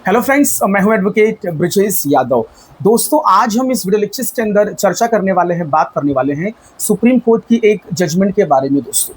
Hello friends, मैं हूं advocate Brijesh Yadav. दोस्तों, आज हम इस वीडियो लेक्चर के अंदर चर्चा करने वाले हैं, बात करने वाले हैं सुप्रीम कोर्ट की एक जजमेंट के बारे में। दोस्तों,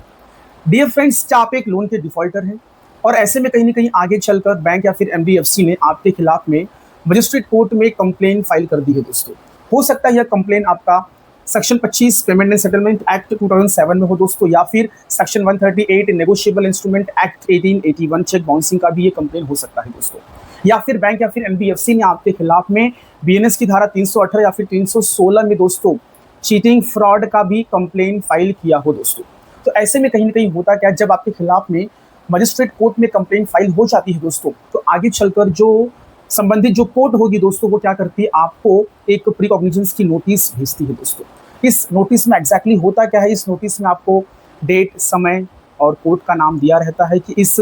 डियर फ्रेंड्स, क्या आप एक लोन के डिफॉल्टर हैं और ऐसे में कहीं ना कहीं आगे चलकर बैंक या फिर एनबीएफसी ने आपके खिलाफ में मजिस्ट्रेट कोर्ट में कंप्लेन फाइल कर दी है। दोस्तों, हो सकता है यह कंप्लेन आपका section 25 payment and settlement act 2007 में हो दोस्तों, या फिर section 138 negotiable instrument act 1881 cheque bouncing का भी ये कंप्लेन हो सकता है दोस्तों, या फिर बैंक या फिर एनबीएफसी ने आपके खिलाफ में बीएनएस की धारा 318 या फिर 316 में दोस्तों चीटिंग फ्रॉड का भी कंप्लेन फाइल किया हो दोस्तों। तो ऐसे में कहीं ना कहीं होता क्या है, जब आपके खिलाफ में मजिस्ट्रेट कोर्ट में कंप्लेन फाइल हो जाती है दोस्तों, तो आगे चलकर जो संबंधित जो कोर्ट होगी दोस्तों, वो क्या करती है, आपको एक प्री कॉग्निजेंस की नोटिस भेजती है दोस्तों। इस नोटिस में एग्जैक्टली होता क्या है, इस नोटिस में आपको डेट, समय और कोर्ट का नाम दिया रहता है कि इस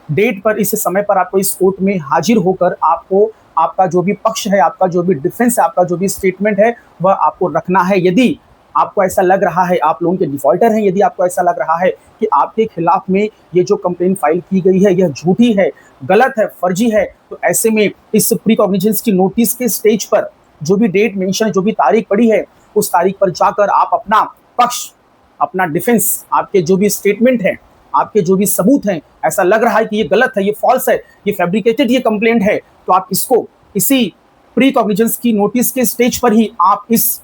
डेट पर, इस समय पर आपको इस कोर्ट में हाजिर होकर आपको आपका जो भी पक्ष है, आपका जो भी डिफेंस है, आपका जो भी स्टेटमेंट है, वह आपको रखना है। यदि आपको ऐसा लग रहा है, आप लोन के डिफॉल्टर हैं, यदि आपको ऐसा लग रहा है कि आपके खिलाफ में ये जो कंप्लेन फाइल की गई है यह झूठी है, गलत है, फर्जी है, तो ऐसे में इस प्री कॉग्निजेंस की नोटिस के स्टेज पर जो भी डेट मेंशन, जो भी तारीख पड़ी है, उस तारीख पर जाकर आप अपना पक्ष, अपना डिफेंस, आपके जो भी स्टेटमेंट है, आपके जो भी सबूत हैं, ऐसा लग रहा है कि ये गलत है, ये फॉल्स है, ये फैब्रिकेटेड ये कंप्लेंट है, तो आप इसको इसी प्री कॉग्निजेंस की नोटिस के स्टेज पर ही आप इस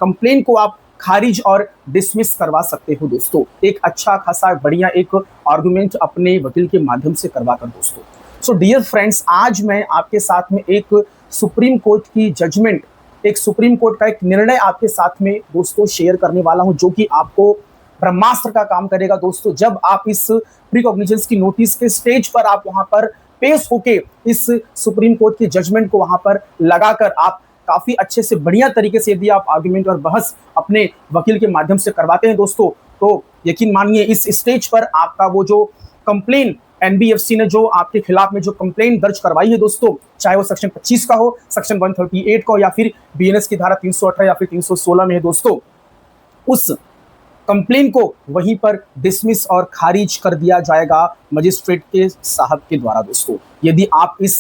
कंप्लेन को आप खारिज और डिसमिस करवा सकते हो दोस्तों, एक अच्छा खासा बढ़िया एक आर्गुमेंट अपने वकील के माध्यम से करवाकर दोस्तों। सो डियर फ्रेंड्स, आज मैं आपके साथ में एक सुप्रीम कोर्ट की जजमेंट, एक सुप्रीम कोर्ट का एक निर्णय आपके साथ में दोस्तों शेयर करने वाला हूं, जो कि आपको ब्रह्मास्त्र का काम करेगा दोस्तों। जब आप इस प्री कॉग्निजेंस की नोटिस के स्टेज पर आप वहां पर पेश होके इस सुप्रीम कोर्ट की जजमेंट को वहां पर लगाकर आप काफी अच्छे से बढ़िया तरीके से यदि आप आर्गुमेंट और बहस अपने वकील के माध्यम से करवाते हैं दोस्तों, तो यकीन मानिए इस स्टेज पर आपका वो जो कंप्लेन एनबीएफसी ने जो आपके खिलाफ में जो कंप्लेन दर्ज करवाई है दोस्तों, चाहे वो सेक्शन 25 का हो, सेक्शन 138 का हो, या फिर बीएनएस की धारा 318 या फिर 316 में है दोस्तों, उस कंप्लेन को वहीं पर डिसमिस और खारिज कर दिया जाएगा मजिस्ट्रेट के साहब के द्वारा दोस्तों, यदि आप इस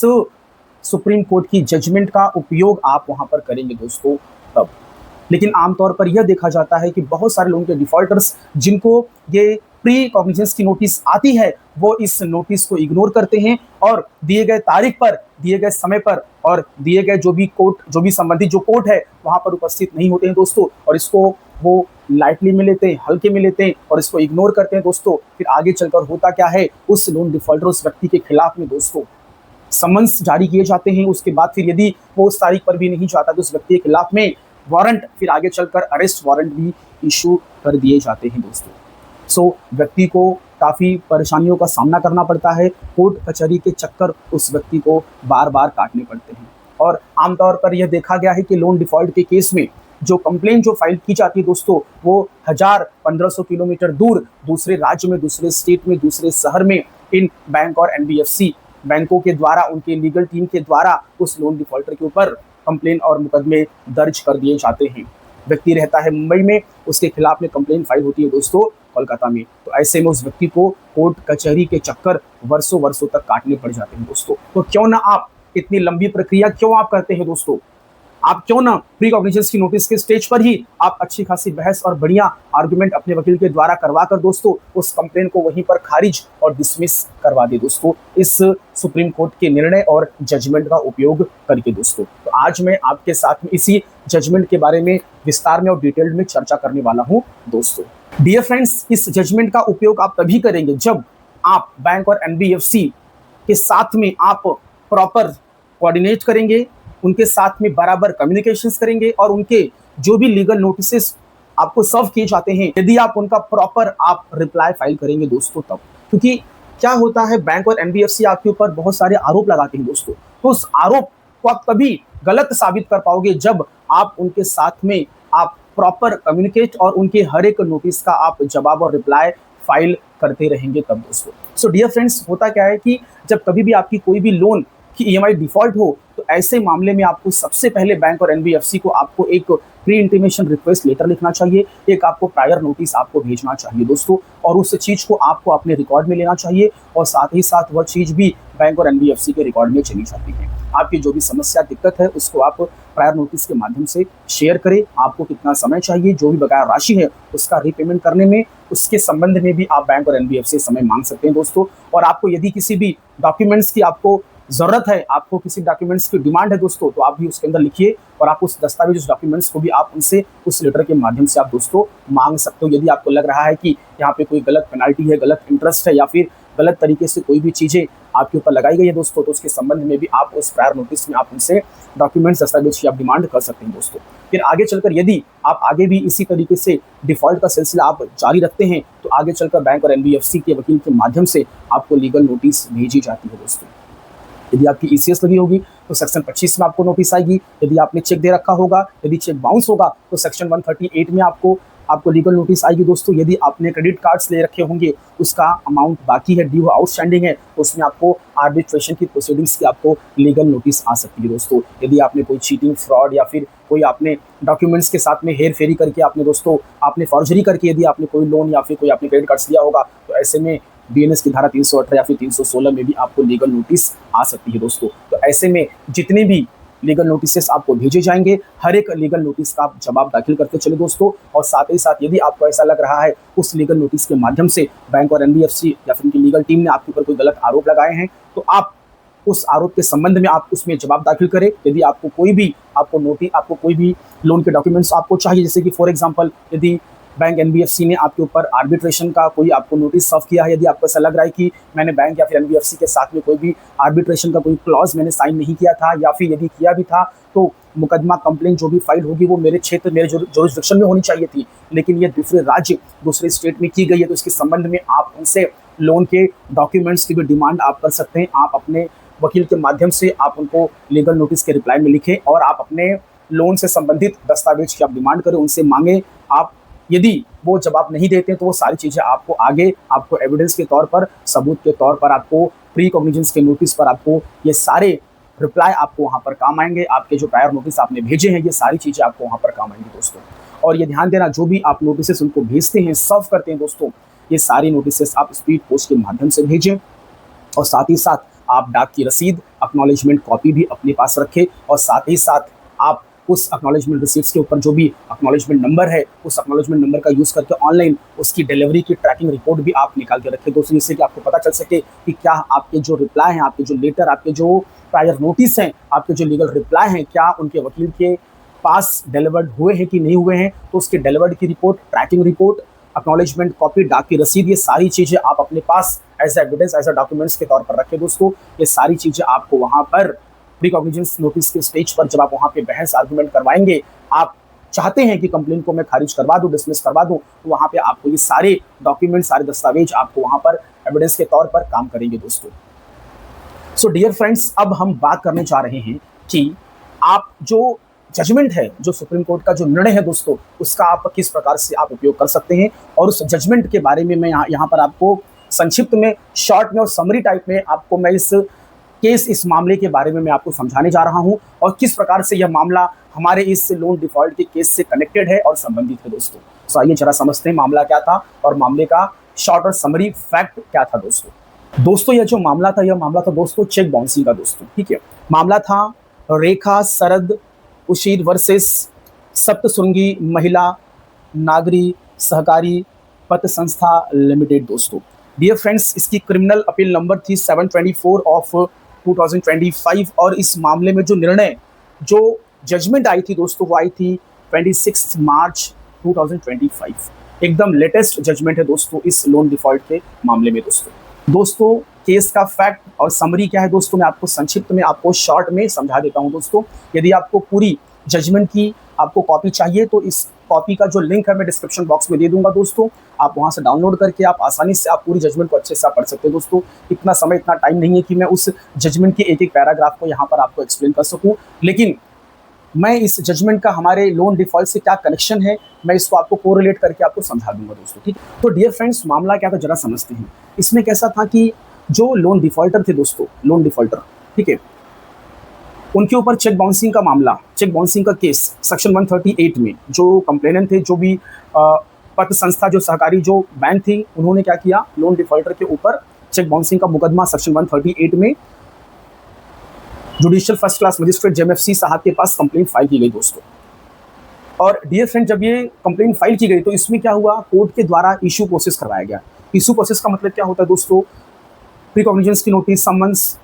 सुप्रीम कोर्ट की जजमेंट का उपयोग आप वहां पर करेंगे दोस्तों तब। लेकिन आमतौर पर यह देखा जाता है कि बहुत सारे लोगों के डिफॉल्टर्स जिनको ये प्री कॉग्निजेंस की नोटिस आती है, वो इस नोटिस को इग्नोर करते हैं और दिए गए तारीख पर, दिए गए समय पर और दिए गए जो भी कोर्ट, जो भी संबंधित जो कोर्ट है, वहां पर उपस्थित नहीं होते हैं दोस्तों, और इसको वो लाइटली में लेते हैं, हल्के में लेते हैं और इसको इग्नोर करते हैं दोस्तों। फिर आगे चलकर होता क्या है, उस लोन डिफॉल्टर, उस व्यक्ति के खिलाफ में दोस्तों समन्स जारी किए जाते हैं। उसके बाद फिर यदि वो उस तारीख पर भी नहीं जाता तो उस व्यक्ति के खिलाफ में वारंट, फिर आगे चलकर अरेस्ट वारंट भी इशू कर दिए जाते हैं दोस्तों। सो व्यक्ति को काफ़ी परेशानियों का सामना करना पड़ता है, कोर्ट कचहरी के चक्कर उस व्यक्ति को बार बार काटने पड़ते हैं। और आमतौर पर यह देखा गया है कि लोन डिफॉल्ट के केस में जो कंप्लेन जो फाइल की जाती है दोस्तों, वो 1000-1500 किलोमीटर दूर दूसरे राज्य में, दूसरे स्टेट में, दूसरे शहर में इन बैंक और एनबीएफसी बैंकों के द्वारा, उनके लीगल टीम के द्वारा उस लोन डिफॉल्टर के ऊपर कंप्लेन और मुकदमे दर्ज कर दिए जाते हैं। व्यक्ति रहता है मुंबई में, उसके खिलाफ में कंप्लेन फाइल होती है दोस्तों कोलकाता में, तो ऐसे में उस व्यक्ति को कोर्ट कचहरी के चक्कर वर्षों वर्षों तक काटने पड़ जाते हैं दोस्तों। तो क्यों ना आप इतनी लंबी प्रक्रिया क्यों आप करते हैं दोस्तों, आप क्यों ना प्री कॉग्निजेंस की नोटिस के स्टेज पर ही आप अच्छी खासी बहस और बढ़िया आर्गुमेंट अपने वकील के द्वारा करवाकर दोस्तों उस कंप्लेन को वहीं पर खारिज और डिसमिस करवा दे दोस्तों, इस सुप्रीम कोर्ट के निर्णय और जजमेंट का उपयोग करके दोस्तों। तो आज मैं आपके साथ में इसी जजमेंट के बारे में विस्तार में और डिटेल्ड में चर्चा करने वाला हूं दोस्तों। डियर फ्रेंड्स, इस जजमेंट का उपयोग आप तभी करेंगे जब आप बैंक और एनबीएफसी के साथ में आप प्रॉपर कोऑर्डिनेट करेंगे, उनके साथ में बराबर कम्युनिकेशंस करेंगे और उनके जो भी लीगल नोटिसेस आपको सर्व किए जाते हैं, यदि आप उनका प्रॉपर आप रिप्लाई फाइल करेंगे दोस्तों तब। क्योंकि क्या होता है, बैंक और एनबीएफसी आपके ऊपर बहुत सारे आरोप लगाते हैं दोस्तों, तो उस आरोप को आप तभी गलत साबित कर पाओगे जब आप उनके साथ में आप प्रॉपर कम्युनिकेट और उनके हर एक नोटिस का आप जवाब और रिप्लाई फाइल करते रहेंगे तब दोस्तों। सो डियर फ्रेंड्स, होता क्या है कि जब कभी भी आपकी कोई भी लोन कि ईएमआई डिफ़ॉल्ट हो, तो ऐसे मामले में आपको सबसे पहले बैंक और एनबीएफसी को आपको एक प्री इंटीमेशन रिक्वेस्ट लेटर लिखना चाहिए, एक आपको प्रायर नोटिस आपको भेजना चाहिए दोस्तों, और उस चीज़ को आपको अपने रिकॉर्ड में लेना चाहिए और साथ ही साथ वह चीज़ भी बैंक और एनबीएफसी के रिकॉर्ड में चली जाती है। आपकी जो भी समस्या दिक्कत है उसको आप प्रायर नोटिस के माध्यम से शेयर करें। आपको कितना समय चाहिए, जो भी बकाया राशि है उसका रीपेमेंट करने में, उसके संबंध में भी आप बैंक और एनबीएफसी से समय मांग सकते हैं दोस्तों। और आपको यदि किसी भी डॉक्यूमेंट्स की आपको ज़रूरत है, आपको किसी डॉक्यूमेंट्स की डिमांड है दोस्तों, तो आप भी उसके अंदर लिखिए और आप उस दस्तावेज, उस डॉक्यूमेंट्स को भी आप उनसे उस लेटर के माध्यम से आप दोस्तों मांग सकते हो। यदि आपको लग रहा है कि यहाँ पे कोई गलत पेनाल्टी है, गलत इंटरेस्ट है या फिर गलत तरीके से कोई भी चीज़ें आपके ऊपर लगाई गई है दोस्तों, तो उसके संबंध में भी आप उस प्रायर नोटिस में आप उनसे डॉक्यूमेंट्स, दस्तावेज की आप डिमांड कर सकते हैं दोस्तों। फिर आगे चलकर यदि आप आगे भी इसी तरीके से डिफ़ॉल्ट का सिलसिला आप जारी रखते हैं, तो आगे चलकर बैंक और एनबीएफसी के वकील के माध्यम से आपको लीगल नोटिस भेजी जाती है दोस्तों। यदि आपकी ईसीएस लगी होगी तो सेक्शन 25 में आपको नोटिस आएगी। यदि आपने चेक दे रखा होगा, यदि चेक बाउंस होगा तो सेक्शन 138 में आपको लीगल नोटिस आएगी दोस्तों। यदि आपने क्रेडिट कार्ड्स ले रखे होंगे, उसका अमाउंट बाकी है, ड्यू आउटस्टैंडिंग है, तो उसमें आपको आर्बिट्रेशन की प्रोसीडिंग्स की आपको लीगल नोटिस आ सकती है दोस्तों। यदि आपने कोई चीटिंग, फ्रॉड या फिर कोई आपने डॉक्यूमेंट्स के साथ में हेर फेरी करके आपने दोस्तों आपने फॉर्जरी करके यदि आपने कोई लोन या फिर कोई आपने क्रेडिट कार्ड्स लिया होगा, तो ऐसे में बीएनएस की धारा 318 या फिर 316 में भी आपको लीगल नोटिस आ सकती है दोस्तों। तो ऐसे में जितने भी लीगल नोटिसेस आपको भेजे जाएंगे, हर एक लीगल नोटिस का आप जवाब दाखिल करते चले दोस्तों। और साथ ही साथ यदि आपको ऐसा लग रहा है उस लीगल नोटिस के माध्यम से बैंक और एनबीएफसी या फिर उनकी लीगल टीम ने आपके ऊपर कोई गलत आरोप लगाए हैं, तो आप उस आरोप के संबंध में आप उसमें जवाब दाखिल करें। यदि आपको कोई भी लोन के डॉक्यूमेंट्स आपको चाहिए, जैसे कि फॉर एग्जांपल यदि बैंक एनबीएफसी ने आपके ऊपर आर्बिट्रेशन का कोई आपको नोटिस सर्व किया है, यदि आपको ऐसा लग रहा है कि मैंने बैंक या फिर एनबीएफसी के साथ में कोई भी आर्बिट्रेशन का कोई क्लॉज मैंने साइन नहीं किया था, या फिर यदि किया भी था तो मुकदमा कंप्लेंट जो भी फाइल होगी वो मेरे क्षेत्र, मेरे जुरिस्डिक्शन में होनी चाहिए थी, लेकिन ये दूसरे राज्य, दूसरे स्टेट में की गई है, तो इसके संबंध में आप उनसे लोन के डॉक्यूमेंट्स की भी डिमांड आप कर सकते हैं। आप अपने वकील के माध्यम से आप उनको लीगल नोटिस के रिप्लाई में लिखें और आप अपने लोन से संबंधित दस्तावेज की आप डिमांड करें, उनसे मांगें। आप यदि वो जवाब नहीं देते तो वो सारी चीज़ें आपको आगे आपको एविडेंस के तौर पर, सबूत के तौर पर, आपको प्री कॉग्निजेंस के नोटिस पर आपको ये सारे रिप्लाई आपको वहाँ पर काम आएंगे। आपके जो प्रायर नोटिस आपने भेजे हैं, ये सारी चीज़ें आपको वहाँ पर काम आएंगी दोस्तों। और ये ध्यान देना, जो भी आप नोटिस उनको भेजते हैं, सर्व करते हैं दोस्तों, ये सारी नोटिस आप स्पीड पोस्ट के माध्यम से भेजें। और साथ ही साथ आप डाक की रसीद, एक्नॉलेजमेंट कॉपी भी अपने पास रखें। और साथ ही साथ आप उस एक्नॉलेजमेंट रिसीट्स के ऊपर जो भी एक्नॉलेजमेंट नंबर है, उस एक्नॉलेजमेंट नंबर का यूज़ करके ऑनलाइन उसकी डिलीवरी की ट्रैकिंग रिपोर्ट भी आप निकाल के रखें दोस्तों, जिससे कि आपको पता चल सके कि क्या आपके जो रिप्लाई हैं, आपके जो लेटर, आपके जो प्रायर नोटिस हैं, आपके जो लीगल रिप्लाई हैं, क्या उनके वकील के पास डिलीवर्ड हुए हैं कि नहीं हुए हैं। तो उसके डिलीवर्ड की report, tracking report, acknowledgement copy, डाक की रसीद, ये सारी चीज़ें आप अपने पास एज एविडेंस, एज डॉक्यूमेंट्स के तौर पर रखें दोस्तों। ये सारी चीज़ें आपको वहाँ पर प्री कॉग्निजेंस नोटिस के स्टेज पर जब आप वहाँ पे बहस आर्गुमेंट करवाएंगे, आप चाहते हैं कि कंप्लेन को मैं खारिज करवा दूं, डिसमिस करवा दूं, तो वहाँ पे आपको ये सारे डॉक्यूमेंट, सारे दस्तावेज आपको वहाँ पर एविडेंस के तौर पर काम करेंगे दोस्तों। सो डियर फ्रेंड्स, अब हम बात करने जा रहे हैं कि आप जो जजमेंट है, जो सुप्रीम कोर्ट का जो निर्णय है दोस्तों, उसका आप किस प्रकार से आप उपयोग कर सकते हैं। और उस जजमेंट के बारे में मैं यहाँ पर आपको संक्षिप्त में, शॉर्ट में और समरी टाइप में आपको मैं इस मामले के बारे में मैं आपको समझाने जा रहा हूं और किस प्रकार से यह मामला हमारे इस लोन डिफॉल्ट के केस से कनेक्टेड है और संबंधित है दोस्तों। सो आइए जरा समझते हैं मामला क्या था और मामले का शॉर्ट और समरी फैक्ट क्या था दोस्तों। यह जो मामला था दोस्तों चेक बाउंसिंग का दोस्तों, ठीक है। मामला था रेखा शरद उशीर वर्सेस सप्तशृंगी महिला नागरी सहकारी पत्र संस्था लिमिटेड दोस्तों। डियर फ्रेंड्स, इसकी क्रिमिनल अपील नंबर थी 724 ऑफ 2025 और इस मामले में जो निर्णय, जो जजमेंट आई थी दोस्तों, वो आई थी 26 मार्च 2025। एकदम लेटेस्ट जजमेंट है दोस्तों इस लोन डिफॉल्ट के मामले में दोस्तों। केस का फैक्ट और समरी क्या है दोस्तों, मैं आपको संक्षिप्त में, आपको शॉर्ट में समझा देता हूं दोस्तों। यदि आपको पूरी जजमेंट की आपको कॉपी चाहिए तो इस कॉपी का जो लिंक है मैं डिस्क्रिप्शन बॉक्स में दे दूंगा दोस्तों। आप वहां से डाउनलोड करके आप आसानी से आप पूरी जजमेंट को अच्छे से आप पढ़ सकते हैं दोस्तों। इतना समय, इतना टाइम नहीं है कि मैं उस जजमेंट के एक एक पैराग्राफ को यहाँ पर आपको एक्सप्लेन कर सकूँ, लेकिन मैं इस जजमेंट का हमारे लोन डिफॉल्ट से क्या कनेक्शन है, मैं इसको आपको कोरिलेट करके आपको समझा दूंगा दोस्तों, ठीक। तो डियर फ्रेंड्स, मामला क्या था जरा समझते हैं। इसमें कैसा था कि जो लोन डिफॉल्टर थे दोस्तों, लोन डिफॉल्टर, ठीक है, उनके ऊपर चेक बाउंसिंग का मामला, चेक बाउंसिंग का केस सेक्शन 138 में जो कंप्लेनेंट थे, जो भी पत्र संस्था, जो सहकारी जो बैंक थी, उन्होंने क्या किया, लोन डिफॉल्टर के ऊपर चेक बाउंसिंग का मुकदमा सेक्शन 138 में judicial first class magistrate JMFC साहब के पास कंप्लेंट फाइल की गई दोस्तों। और डियर फ्रेंड, जब ये कंप्लेंट फाइल की गई तो इसमें क्या हुआ, कोर्ट के द्वारा इशू प्रोसेस करवाया गया। इशू प्रोसेस का मतलब क्या होता है दोस्तों, प्री कॉग्निजेंस की नोटिस, समन्स,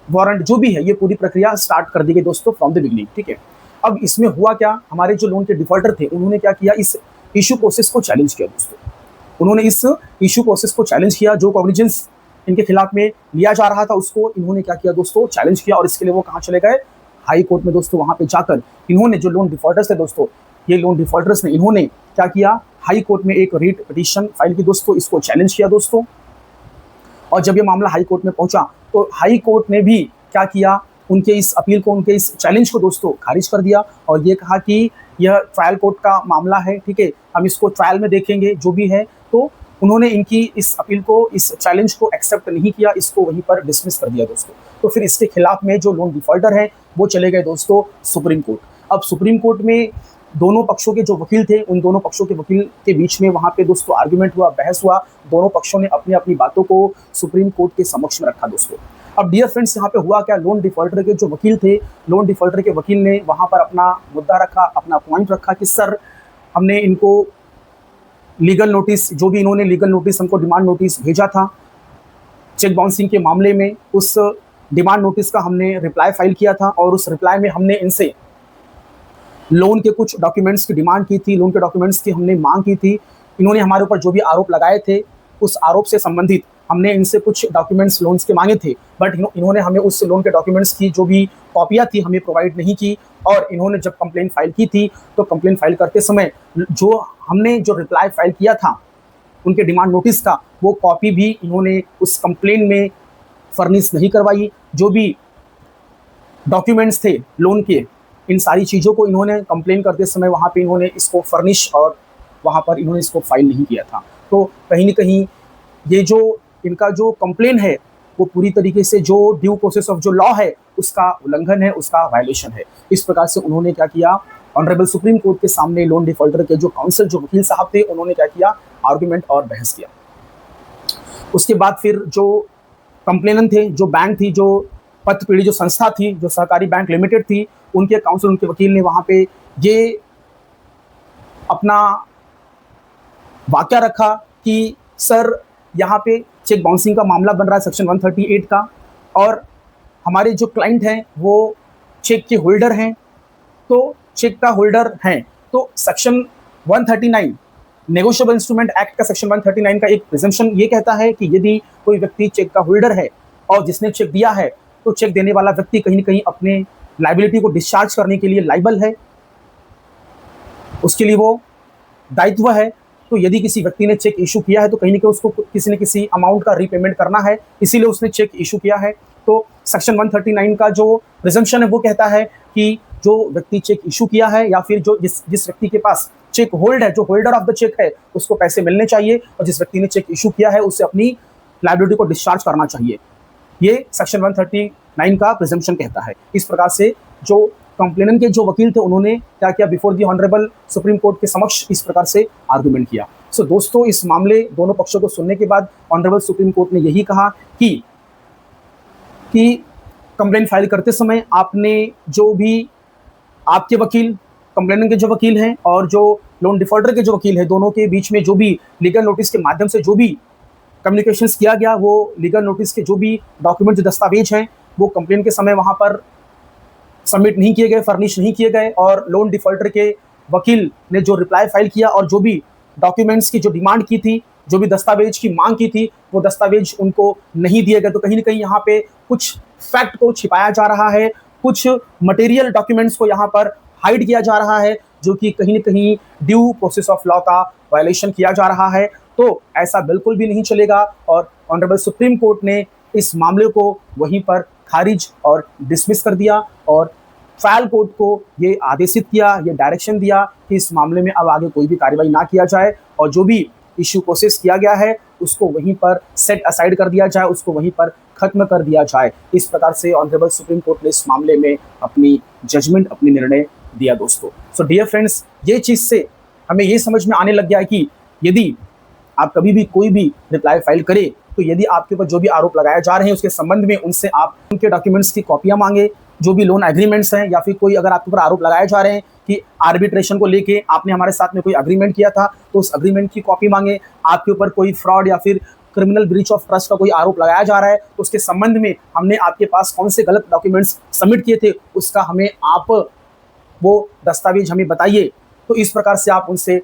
वारंट, जो भी है, ये पूरी प्रक्रिया स्टार्ट कर दी गई दोस्तों फ्रॉम द बिगनिंग। ठीक है, अब इसमें हुआ क्या, हमारे जो लोन के डिफॉल्टर थे उन्होंने क्या किया, इस इशू प्रोसेस को चैलेंज किया दोस्तों। उन्होंने इस इशू प्रोसेस को चैलेंज किया, जो कॉग्निजेंस इनके खिलाफ में लिया जा रहा था उसको इन्होंने क्या किया दोस्तों, चैलेंज किया। और इसके लिए वो कहाँ चले गए, हाई कोर्ट में दोस्तों। वहाँ पे जाकर इन्होंने, जो लोन डिफॉल्टर्स थे दोस्तों, ये लोन डिफॉल्टर्स ने, इन्होंने क्या किया, हाई कोर्ट में एक रीट पिटीशन फाइल की दोस्तों, इसको चैलेंज किया दोस्तों। और जब ये मामला हाई कोर्ट में पहुंचा तो हाई कोर्ट ने भी क्या किया, उनके इस अपील को, उनके इस चैलेंज को दोस्तों खारिज कर दिया और ये कहा कि यह ट्रायल कोर्ट का मामला है, ठीक है, हम इसको ट्रायल में देखेंगे जो भी है। तो उन्होंने इनकी इस अपील को, इस चैलेंज को एक्सेप्ट नहीं किया, इसको वहीं पर डिसमिस कर दिया दोस्तों। तो फिर इसके खिलाफ में जो लोन डिफॉल्टर है वो चले गए दोस्तों सुप्रीम कोर्ट। अब सुप्रीम कोर्ट में दोनों पक्षों के जो वकील थे, उन दोनों पक्षों के वकील के बीच में वहाँ पे दोस्तों आर्ग्यूमेंट हुआ, बहस हुआ। दोनों पक्षों ने अपनी अपनी बातों को सुप्रीम कोर्ट के समक्ष में रखा दोस्तों। अब डियर फ्रेंड्स, यहाँ पे हुआ क्या, लोन डिफॉल्टर के जो वकील थे, लोन डिफॉल्टर के वकील ने वहाँ पर अपना मुद्दा रखा, अपना पॉइंट रखा कि सर, हमने इनको लीगल नोटिस, जो भी इन्होंने लीगल नोटिस हमको डिमांड नोटिस भेजा था चेक बाउंसिंग के मामले में, उस डिमांड नोटिस का हमने रिप्लाई फाइल किया था और उस रिप्लाई में हमने इनसे लोन के कुछ डॉक्यूमेंट्स की डिमांड की थी, लोन के डॉक्यूमेंट्स की हमने मांग की थी। इन्होंने हमारे ऊपर जो भी आरोप लगाए थे, उस आरोप से संबंधित हमने इनसे कुछ डॉक्यूमेंट्स लोन्स के मांगे थे, बट इन्होंने हमें उस लोन के डॉक्यूमेंट्स की जो भी कॉपियाँ थी हमें प्रोवाइड नहीं की। और इन्होंने जब कंप्लेंट फाइल की थी तो कंप्लेंट फाइल करते समय जो हमने जो रिप्लाई फाइल किया था उनके डिमांड नोटिस का, वो कॉपी भी इन्होंने उस कंप्लेंट में फर्निश नहीं करवाई। जो भी डॉक्यूमेंट्स थे लोन के, इन सारी चीज़ों को इन्होंने कंप्लेन करते समय वहाँ पे इन्होंने इसको फर्निश और वहाँ पर इन्होंने इसको फाइल नहीं किया था। तो कहीं न कहीं ये जो इनका जो कंप्लेन है वो पूरी तरीके से जो ड्यू प्रोसेस ऑफ जो लॉ है उसका उल्लंघन है, उसका वायलेशन है। इस प्रकार से उन्होंने क्या किया, ऑनरेबल सुप्रीम कोर्ट के सामने लोन डिफॉल्टर के जो काउंसिल, जो वकील साहब थे, उन्होंने क्या किया, आर्गूमेंट और बहस किया। उसके बाद फिर जो कंप्लेनेंट थे, जो बैंक थी, जो पत्र पीढ़ी जो संस्था थी, जो सहकारी बैंक लिमिटेड थी, उनके काउंसिल, उनके वकील ने वहाँ पे ये अपना वाक्या रखा कि सर, यहाँ पे चेक बाउंसिंग का मामला बन रहा है सेक्शन 138 का, और हमारे जो क्लाइंट हैं वो चेक के होल्डर हैं, तो चेक का होल्डर हैं तो सेक्शन 139 नेगोशिएबल इंस्ट्रूमेंट एक्ट का सेक्शन 139 का एक प्रिजम्पशन ये कहता है कि यदि कोई व्यक्ति चेक का होल्डर है और जिसने चेक दिया है, तो चेक देने वाला व्यक्ति कहीं न कहीं अपने लायबिलिटी को डिस्चार्ज करने के लिए लायबल है, उसके लिए वो दायित्व है। तो यदि किसी व्यक्ति ने चेक इशू किया है तो कहीं न कहीं उसको किसी न किसी अमाउंट का रीपेमेंट करना है, इसीलिए उसने चेक इशू किया है। तो सेक्शन 139 का जो प्रिजम्पशन है वो कहता है कि जो व्यक्ति चेक इशू किया है या फिर जो जिस व्यक्ति के पास चेक होल्ड है, जो होल्डर ऑफ द चेक है, उसको पैसे मिलने चाहिए, और जिस व्यक्ति ने चेक इशू किया है उसे अपनी लायबिलिटी को डिस्चार्ज करना चाहिए। ये सेक्शन 139 का प्रिजम्पशन कहता है। इस प्रकार से जो कंप्लेनेंट के जो वकील थे उन्होंने क्या किया, before the honourable supreme court के समक्ष इस प्रकार से आर्गुमेंट किया। सो दोस्तों, इस मामले दोनों पक्षों को सुनने के बाद ऑनरेबल सुप्रीम कोर्ट ने यही कहा कि कंप्लेंट फाइल करते समय आपने जो भी आपके वकील, कंप्लेनेंट के जो वकील हैं और जो लोन डिफॉल्टर के जो वकील हैं, दोनों के बीच में जो भी लीगल नोटिस के माध्यम से जो भी कम्युनिकेशंस किया गया, वो लीगल नोटिस के जो भी डॉक्यूमेंट, जो दस्तावेज हैं, वो कंप्लेंट के समय वहाँ पर सबमिट नहीं किए गए, फर्निश नहीं किए गए, और लोन डिफॉल्टर के वकील ने जो रिप्लाई फाइल किया और जो भी डॉक्यूमेंट्स की जो डिमांड की थी, जो भी दस्तावेज की मांग की थी, वो दस्तावेज उनको नहीं दिए गए। तो कहीं न कहीं यहाँ पे कुछ फैक्ट को छिपाया जा रहा है, कुछ मटेरियल डॉक्यूमेंट्स को यहाँ पर हाइड किया जा रहा है, जो कि कहीं न कहीं ड्यू प्रोसेस ऑफ लॉ का वायलेशन किया जा रहा है। तो ऐसा बिल्कुल भी नहीं चलेगा, और ऑनरेबल सुप्रीम कोर्ट ने इस मामले को वहीं पर खारिज और डिसमिस कर दिया और ट्रायल कोर्ट को ये आदेशित किया, ये डायरेक्शन दिया कि इस मामले में अब आगे कोई भी कार्रवाई ना किया जाए, और जो भी इश्यू प्रोसेस किया गया है उसको वहीं पर सेट असाइड कर दिया जाए, उसको वहीं पर खत्म कर दिया जाए। इस प्रकार से ऑनरेबल सुप्रीम कोर्ट ने इस मामले में अपनी जजमेंट, अपनी निर्णय दिया दोस्तों। सो डियर फ्रेंड्स, ये चीज़ से हमें ये समझ में आने लग गया है कि यदि आप कभी भी कोई भी रिप्लाई फाइल करें तो यदि आपके ऊपर जो भी आरोप लगाए जा रहे हैं उसके संबंध में उनसे आप उनके डॉक्यूमेंट्स की कॉपियां मांगे, जो भी लोन एग्रीमेंट्स हैं या फिर कोई अगर आपके ऊपर आरोप लगाए जा रहे हैं कि आर्बिट्रेशन को लेके आपने हमारे साथ में कोई अग्रीमेंट किया था तो उस अग्रीमेंट की कॉपी मांगे। आपके ऊपर कोई फ्रॉड या फिर क्रिमिनल ब्रीच ऑफ ट्रस्ट का कोई आरोप लगाया जा रहा है तो उसके संबंध में हमने आपके पास कौन से गलत डॉक्यूमेंट्स सबमिट किए थे उसका हमें आप वो दस्तावेज हमें बताइए। तो इस प्रकार से आप उनसे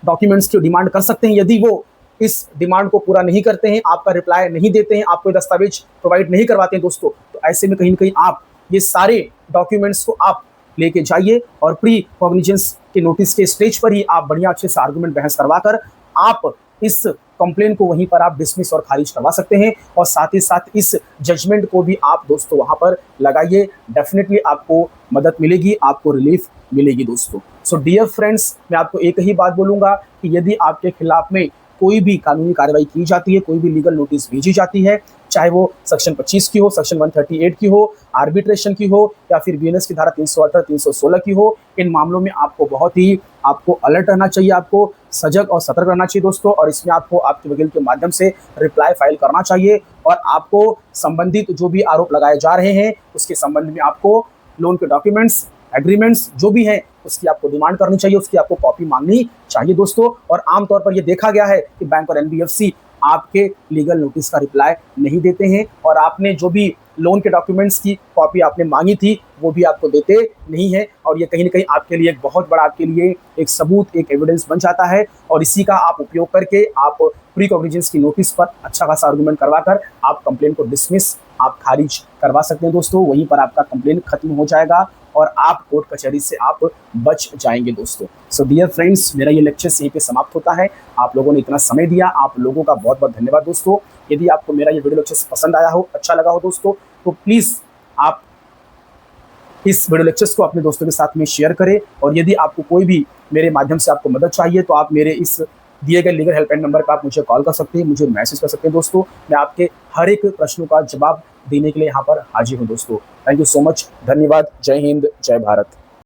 डॉक्यूमेंट्स की डिमांड कर सकते हैं। यदि वो इस डिमांड को पूरा नहीं करते हैं, आपका रिप्लाई नहीं देते हैं, आपको दस्तावेज प्रोवाइड नहीं करवाते हैं दोस्तों, तो ऐसे में कहीं ना कहीं आप ये सारे डॉक्यूमेंट्स को आप लेके जाइए और प्री कॉग्निजेंस के नोटिस के स्टेज पर ही आप बढ़िया अच्छे से आर्गुमेंट बहस करवाकर आप इस कंप्लेन को वहीं पर आप डिसमिस और खारिज करवा सकते हैं। और साथ ही साथ इस जजमेंट को भी आप दोस्तों वहां पर लगाइए, डेफिनेटली आपको मदद मिलेगी, आपको रिलीफ मिलेगी दोस्तों। सो डियर फ्रेंड्स, मैं आपको एक ही बात बोलूंगा कि यदि आपके खिलाफ में कोई भी कानूनी कार्रवाई की जाती है, कोई भी लीगल नोटिस भेजी जाती है, चाहे वो सेक्शन 25 की हो, सेक्शन 138 की हो, आर्बिट्रेशन की हो या फिर बीएनएस की धारा 318, 316 की हो, इन मामलों में आपको बहुत ही आपको अलर्ट रहना चाहिए, आपको सजग और सतर्क रहना चाहिए दोस्तों। और इसमें आपको आपके वकील के माध्यम से रिप्लाई फाइल करना चाहिए और आपको संबंधित जो भी आरोप लगाए जा रहे हैं उसके संबंध में आपको लोन के डॉक्यूमेंट्स, एग्रीमेंट्स जो भी हैं उसकी आपको डिमांड करनी चाहिए, उसकी आपको कॉपी मांगनी चाहिए दोस्तों। और आमतौर पर ये देखा गया है कि बैंक और एनबीएफसी आपके लीगल नोटिस का रिप्लाई नहीं देते हैं और आपने जो भी लोन के डॉक्यूमेंट्स की कॉपी आपने मांगी थी वो भी आपको देते नहीं है। और ये कहीं ना कहीं आपके लिए एक बहुत बड़ा आपके लिए एक सबूत, एक एविडेंस बन जाता है और इसी का आप उपयोग करके आप प्री कॉग्निजेंस की नोटिस पर अच्छा खासा आर्गुमेंट करवाकर आप कंप्लेन को डिसमिस, आप खारिज करवा सकते हैं दोस्तों। वहीं पर आपका कंप्लेन खत्म हो जाएगा और आप कोर्ट कचहरी से आप बच जाएंगे दोस्तों। सो डियर फ्रेंड्स, मेरा ये लेक्चर यहीं पे समाप्त होता है। आप लोगों ने इतना समय दिया, आप लोगों का बहुत बहुत धन्यवाद दोस्तों। यदि आपको मेरा ये वीडियो लेक्चर पसंद आया हो, अच्छा लगा हो दोस्तों, तो प्लीज़ आप इस वीडियो लेक्चर्स को अपने दोस्तों के साथ में शेयर करें। और यदि आपको कोई भी मेरे माध्यम से आपको मदद चाहिए तो आप मेरे इस दिए गए लीगल हेल्पलाइन नंबर पर आप मुझे कॉल कर सकते हैं, मुझे मैसेज कर सकते हैं दोस्तों। मैं आपके हर एक प्रश्नों का जवाब देने के लिए यहाँ पर हाजिर हूँ दोस्तों। थैंक यू सो मच, धन्यवाद, जय हिंद, जय भारत।